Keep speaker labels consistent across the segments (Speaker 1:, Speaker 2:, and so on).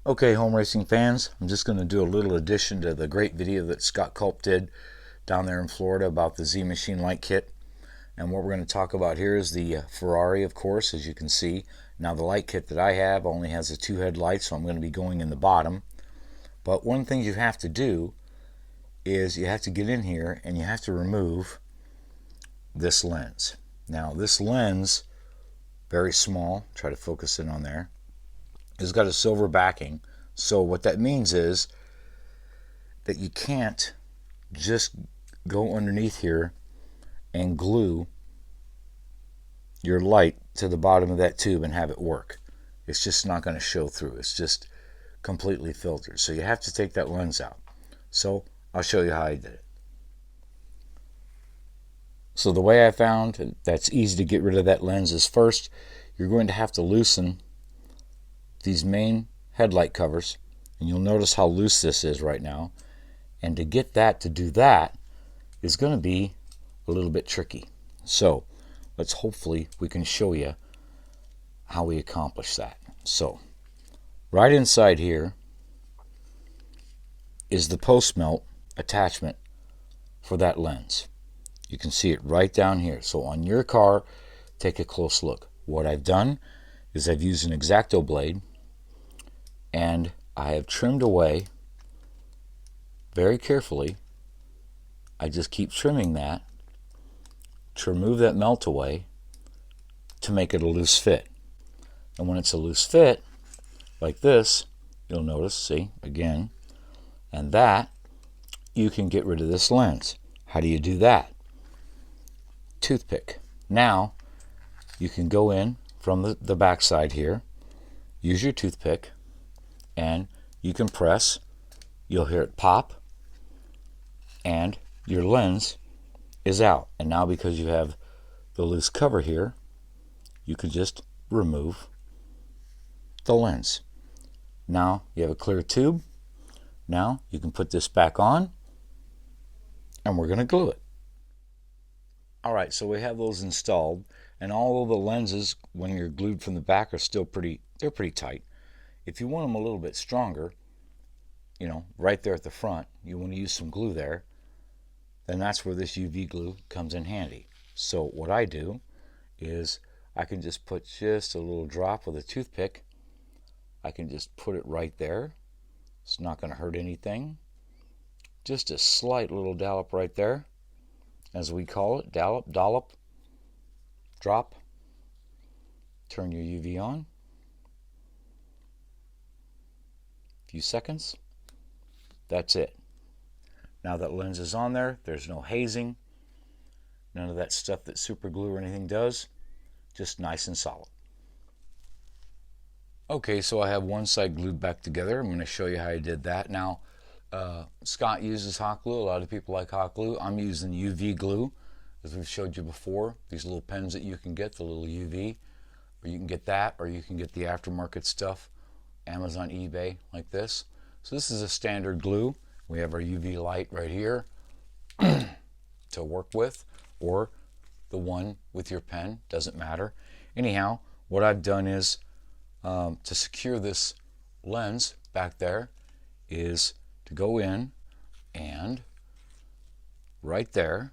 Speaker 1: Okay, home racing fans, I'm just going to do a little addition to the great video that Scott Culp did down there in Florida about the Z Machine light kit. And what we're going to talk about here is the Ferrari, of course, as you can see. Now the light kit that I have only has a 2 headlight, so I'm going to be going in the bottom. But one of the things you have to do is you have to get in here and you have to remove this lens. Now this lens, very small, try to focus in on there, has got a silver backing. So what that means is that you can't just go underneath here and glue your light to the bottom of that tube and have it work. It's just not going to show through. It's just completely filtered. So you have to take that lens out. So I'll show you how I did it. So the way I found that's easy to get rid of that lens is, first you're going to have to loosen these main headlight covers, and you'll notice how loose this is right now. And to get that to do that is going to be a little bit tricky. So hopefully we can show you how we accomplish that. So right inside here is the post melt attachment for that lens. You can see it right down here. So on your car, take a close look. What I've done is I've used an X-Acto blade and I have trimmed away very carefully. I just keep trimming that to remove that melt away to make it a loose fit. And when it's a loose fit like this, you'll notice, see, again, and that, you can get rid of this lens. How do you do that? Toothpick. Now you can go in from the back side here, use your toothpick, and you can press. You'll hear it pop and your lens is out. And now, because you have the loose cover here, you can just remove the lens. Now you have a clear tube. Now you can put this back on and we're going to glue it. Alright, so we have those installed, and all of the lenses, when you're glued from the back, are still pretty tight. If you want them a little bit stronger, you know, right there at the front, you want to use some glue there, then that's where this UV glue comes in handy. So what I do is I can just put just a little drop with a toothpick. I can just put it right there. It's not going to hurt anything. Just a slight little dollop right there, as we call it, dollop, drop. Turn your UV on. A few seconds. That's it. Now that lens is on there, there's no hazing, none of that stuff that super glue or anything does, just nice and solid. Okay, so I have one side glued back together. I'm going to show you how I did that. Now, Scott uses hot glue. A lot of people like hot glue. I'm using UV glue, as we've showed you before. These little pens that you can get, the little UV, or you can get that, or you can get the aftermarket stuff, Amazon, eBay, like this. So this is a standard glue. We have our UV light right here to work with, or the one with your pen, doesn't matter. Anyhow, what I've done is, to secure this lens back there, is to go in and right there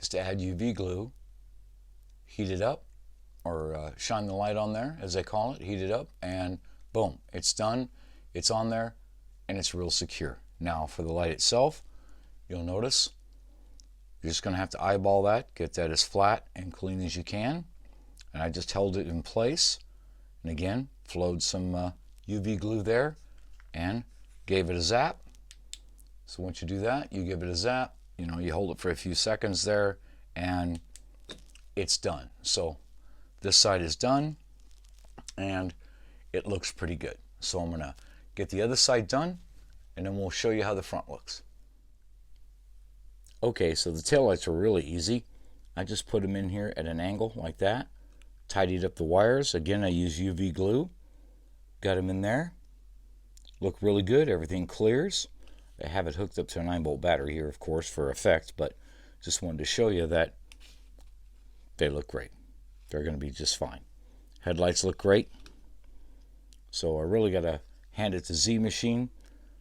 Speaker 1: is to add UV glue, heat it up, or shine the light on there, as they call it, heat it up, and boom, it's done, it's on there, and it's real secure. Now for the light itself, you'll notice you're just going to have to eyeball that, get that as flat and clean as you can. And I just held it in place, and again flowed some UV glue there and gave it a zap. So once you do that, you give it a zap, you know, you hold it for a few seconds there, and it's done. So this side is done and it looks pretty good. So I'm going to get the other side done, and then we'll show you how the front looks. Okay, so the taillights are really easy. I just put them in here at an angle like that, tidied up the wires. Again, I use UV glue, got them in there, look really good, everything clears. I have it hooked up to a 9-volt battery here, of course, for effect, but just wanted to show you that they look great. They're going to be just fine. Headlights look great. So I really got to hand it to Z Machine.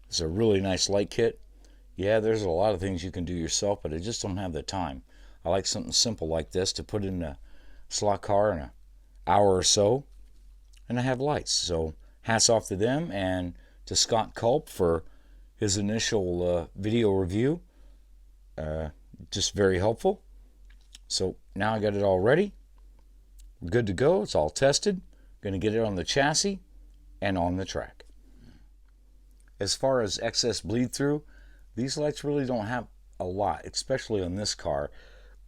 Speaker 1: It's a really nice light kit. Yeah, there's a lot of things you can do yourself, but I just don't have the time. I like something simple like this to put in a slot car in an hour or so, and I have lights. So hats off to them and to Scott Culp for his initial video review. Just very helpful. So now I got it all ready. We're good to go. It's all tested. Going to get it on the chassis and on the track. As far as excess bleed through, these lights really don't have a lot, especially on this car.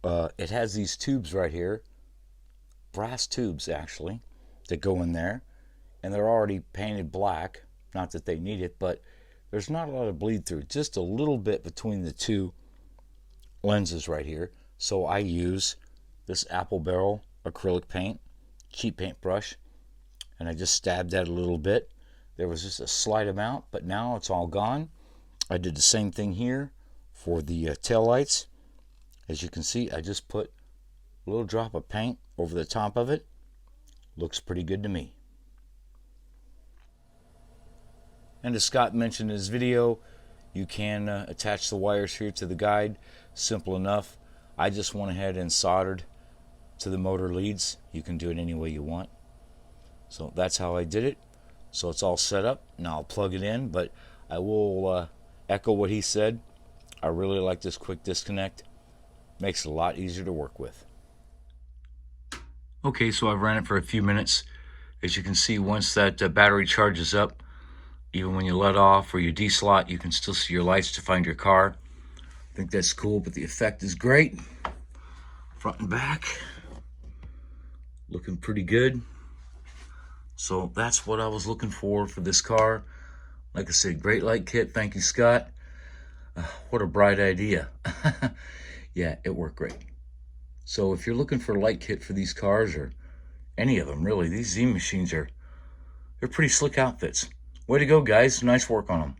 Speaker 1: It has these tubes right here, brass tubes actually, that go in there, and they're already painted black. Not that they need it, but there's not a lot of bleed through, just a little bit between the two lenses right here. So I use this apple barrel acrylic paint, cheap paint brush, and I just stabbed that a little bit. There was just a slight amount, but now it's all gone. I did the same thing here for the tail lights. As you can see, I just put a little drop of paint over the top of it. Looks pretty good to me. And as Scott mentioned in his video, you can attach the wires here to the guide. Simple enough. I just went ahead and soldered to the motor leads. You can do it any way you want. So that's how I did it. So it's all set up. Now I'll plug it in, but I will echo what he said. I really like this quick disconnect. Makes it a lot easier to work with. Okay, so I've ran it for a few minutes. As you can see, once that battery charges up, even when you let off or you deslot, you can still see your lights to find your car. I think that's cool, but the effect is great. Front and back, looking pretty good. So that's what I was looking for this car. Like I said, great light kit. Thank you, Scott. What a bright idea. Yeah, it worked great. So if you're looking for a light kit for these cars, or any of them really, these Z machines they're pretty slick outfits. Way to go, guys. Nice work on them.